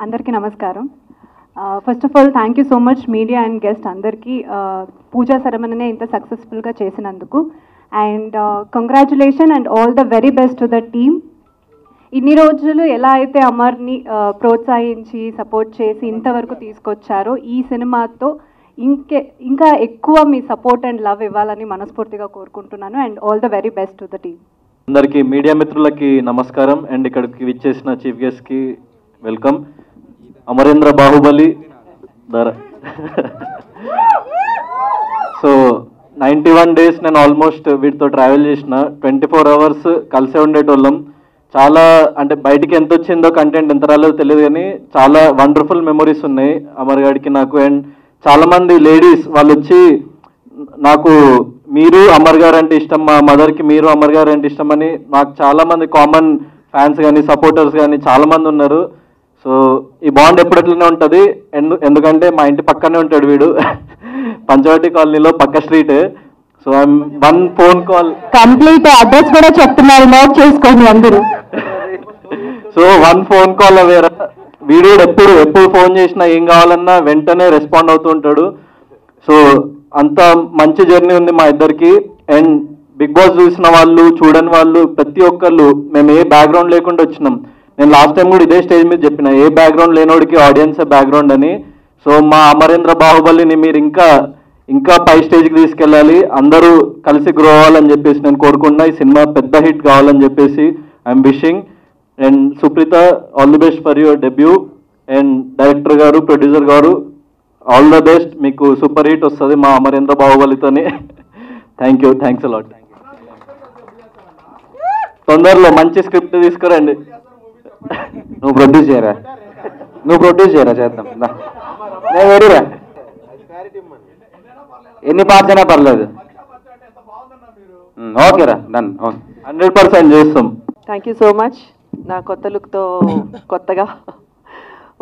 అందరికీ నమస్కారం. First of all thank you so much media and guest అందరికీ పూజా సెరమనీని ఇంత సక్సెస్ఫుల్గా చేసినందుకు. And congratulation and all the very best to the team. ఇన్ని రోజులు ఎలా అయితే అమర్ని ప్రోత్సహించి సపోర్ట్ చేసి ఇంతవరకు తీసుకొచ్చారో ఈ సినిమాతో ఇంకా ఎక్కువ మీ సపోర్ట్ అండ్ లవ్ ఇవ్వాలని మనస్ఫూర్తిగా కోరుకుంటున్నాను. And all the very best to the team. అందరికీ మీడియా మిత్రులకి నమస్కారం అండ్ ఇక్కడికి విచ్చేసిన చీఫ్ గెస్ట్కి welcome. Amarendra Baahubali so 91 days నేను ఆల్మోస్ట్ వీటితో ట్రావెల్ చేసిన. 24 hours కలిసే ఉండేటోళ్ళం. చాలా అంటే బయటికి ఎంత వచ్చిందో కంటెంట్ ఎంత రాలేదో తెలియదు కానీ చాలా వండర్ఫుల్ మెమొరీస్ ఉన్నాయి అమర్ గారికి నాకు. అండ్ చాలామంది లేడీస్ వాళ్ళు వచ్చి నాకు మీరు అమర్ గారు అంటే ఇష్టం, మా మదర్కి మీరు అమర్ గారు అంటే ఇష్టం అని నాకు చాలామంది కామన్ ఫ్యాన్స్ కానీ సపోర్టర్స్ కానీ చాలామంది ఉన్నారు. సో ఈ బాండ్ ఎప్పుడట్లనే ఉంటుంది. ఎందుకంటే మా ఇంటి పక్కనే ఉంటాడు వీడు, పంచవటి కాలనీలో పక్క street. So I'm one phone call, complete address కూడా చెప్తున్నారు, నోట్ చేసుకోండి అందరూ. సో వన్ ఫోన్ కాల్ అవేరా. వీడు ఎప్పుడు ఫోన్ చేసినా ఏం కావాలన్నా వెంటనే రెస్పాండ్ అవుతూ ఉంటాడు. సో అంత మంచి జర్నీ ఉంది మా ఇద్దరికి. అండ్ బిగ్ బాస్ చూసిన వాళ్ళు చూడని వాళ్ళు ప్రతి ఒక్కళ్ళు మేము ఏ బ్యాక్గ్రౌండ్ లేకుండా వచ్చినాం. నేను లాస్ట్ టైం కూడా ఇదే స్టేజ్ మీద చెప్పిన, ఏ బ్యాక్గ్రౌండ్ లేనోడికి ఆడియన్సే బ్యాక్గ్రౌండ్ అని. సో మా అమరేంద్ర బాహుబలిని మీరు ఇంకా పై స్టేజ్కి తీసుకెళ్ళాలి, అందరూ కలిసి గ్రో అవ్వాలని చెప్పేసి నేను కోరుకుంటున్నా. ఈ సినిమా పెద్ద హిట్ కావాలని చెప్పేసి I'm wishing. And Supreetha, all the best for your debut. And director గారు, ప్రొడ్యూసర్ గారు, ఆల్ ద బెస్ట్. మీకు సూపర్ హిట్ వస్తుంది మా అమరేంద్ర బాహుబలితోని. Thank you, thanks a lot. తొందరలో మంచి స్క్రిప్ట్ తీసుకురండి. నువ్వు ప్రొడ్యూస్ చేయరా చేద్దాం. నేను వెరీరా, ఎన్ని పార్ట్స్ అయినా పర్లేదు. ఓకేరా, డన్. 100% చేస్తాం. Thank you so much. నా కొత్త లుక్తో కొత్తగా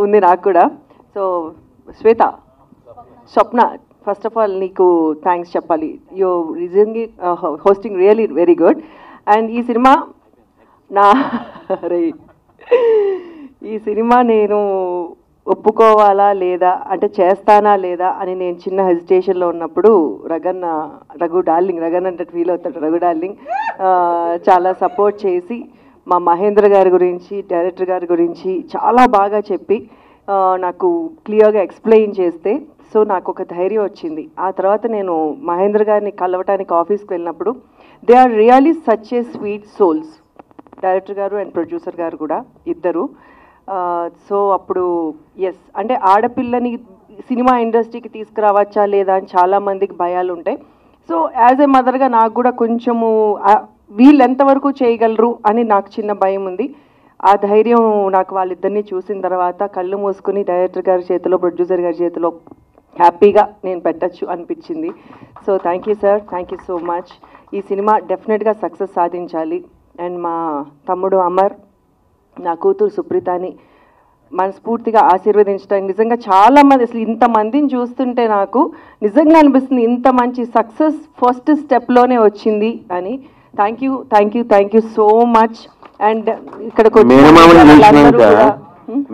ఉంది నాకు కూడా. So Shweta, Swapna, first of all నీకు థ్యాంక్స్ చెప్పాలి. You recently hosting really very good. And ఈ సినిమా నేను ఒప్పుకోవాలా లేదా అంటే చేస్తానా లేదా అని నేను చిన్న హెజిటేషన్లో ఉన్నప్పుడు రఘు డార్లింగ్ అంటే ఫీల్ అవుతాడు, రఘు డార్లింగ్ చాలా సపోర్ట్ చేసి మా మహేంద్ర గారి గురించి, డైరెక్టర్ గారి గురించి చాలా బాగా చెప్పి నాకు క్లియర్గా ఎక్స్ప్లెయిన్ చేస్తే సో నాకు ఒక ధైర్యం వచ్చింది. ఆ తర్వాత నేను మహేంద్ర గారిని కలవటానికి ఆఫీస్కి వెళ్ళినప్పుడు they are really such a sweet souls, director గారు అండ్ ప్రొడ్యూసర్ గారు కూడా ఇద్దరు. సో అప్పుడు ఎస్ అంటే ఆడపిల్లని సినిమా ఇండస్ట్రీకి తీసుకురావచ్చా లేదా అని చాలామందికి భయాలు ఉంటాయి. సో యాజ్ ఏ మదర్గా నాకు కూడా కొంచెము వీళ్ళు ఎంతవరకు చేయగలరు అని నాకు చిన్న భయం ఉంది. ఆ ధైర్యం నాకు వాళ్ళిద్దరినీ చూసిన తర్వాత కళ్ళు మూసుకుని డైరెక్టర్ గారి చేతిలో, ప్రొడ్యూసర్ గారి చేతిలో హ్యాపీగా నేను పెట్టచ్చు అనిపించింది. So thank you sir, thank you so much. ఈ సినిమా డెఫినెట్గా సక్సెస్ సాధించాలి. అండ్ మా తమ్ముడు అమర్, నా కూతురు సుప్రీతని మనస్ఫూర్తిగా ఆశీర్వదించడానికి నిజంగా చాలామంది, అసలు ఇంతమందిని చూస్తుంటే నాకు నిజంగా అనిపిస్తుంది ఇంత మంచి సక్సెస్ ఫస్ట్ స్టెప్లోనే వచ్చింది అని. Thank you so much. And ఇక్కడికి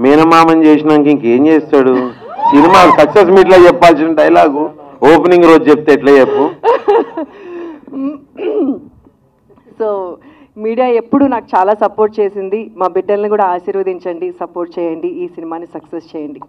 మేనమామని చేసినాక ఇంకేం చేస్తాడు? సినిమా సక్సెస్ మీట్లో చెప్పాల్సిన డైలాగు ఓపెనింగ్ రోజు చెప్తే ఎట్లా చెప్పు. సో మీడియా ఎప్పుడు నాకు చాలా సపోర్ట్ చేసింది. మా బిడ్డల్ని కూడా ఆశీర్వదించండి, సపోర్ట్ చేయండి, ఈ సినిమాని సక్సెస్ చేయండి.